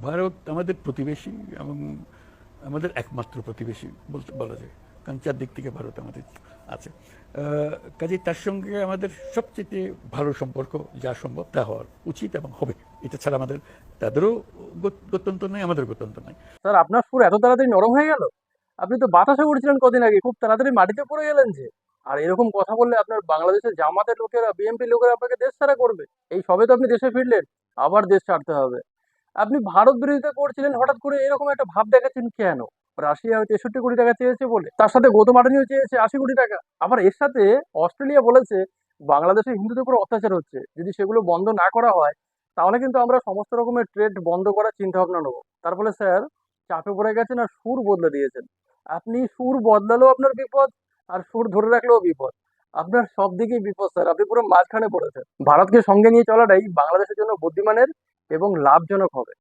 ভারত আমাদের প্রতিবেশী এবং আমাদের একমাত্র প্রতিবেশী বলতে বলা যায়, কারণ চারদিক থেকে ভারত আমাদের আছে। কাজেই তার সঙ্গে আমাদের সবচেয়ে ভালো সম্পর্ক, যা সম্ভব তা হওয়ার উচিত এবং হবে। এটা ছাড়া আমাদের তাদেরও গত্যন্তর নাই, আমাদের গত্যন্তর নাই। স্যার, আপনার সুর এত তাড়াতাড়ি নরম হয়ে গেল? আপনি তো বাতাসে উড়ছিলেন কদিন আগে, খুব তাড়াতাড়ি মাটিতে পড়ে গেলেন যে। আর এরকম কথা বললে আপনার বাংলাদেশের জামাতের লোকেরা, বিএনপি লোকেরা আপনাকে দেশ ছাড়া করবে। এই সবে তো আপনি দেশে ফিরলেন, আবার দেশ ছাড়তে হবে। আপনি ভারত বিরোধিতা করছিলেন, হঠাৎ করে এরকম একটা ভাব দেখাচ্ছেন কেন? রাশিয়া 63 কোটি টাকা চেয়েছে বলে, তার সাথে গৌতম আদানিও চেয়েছে 80 কোটি টাকা। আবার এর সাথে অস্ট্রেলিয়া বলেছে বাংলাদেশে হিন্দুদের উপর অত্যাচার হচ্ছে, যদি সেগুলো বন্ধ না করা হয় তাহলে কিন্তু আমরা সমস্ত রকমের ট্রেড বন্ধ করার চিন্তা ভাবনা নেবো। তার ফলে স্যার চাপে পড়ে গেছেন আর সুর বদলে দিয়েছেন। আপনি সুর বদলালেও আপনার বিপদ, আর সুর ধরে রাখলেও বিপদ। আপনার সব দিকেই বিপদ স্যার, আপনি পুরো মাঝখানে পড়েছেন। ভারতকে সঙ্গে নিয়ে চলাটাই বাংলাদেশের জন্য বুদ্ধিমানের এবং লাভজনক হবে।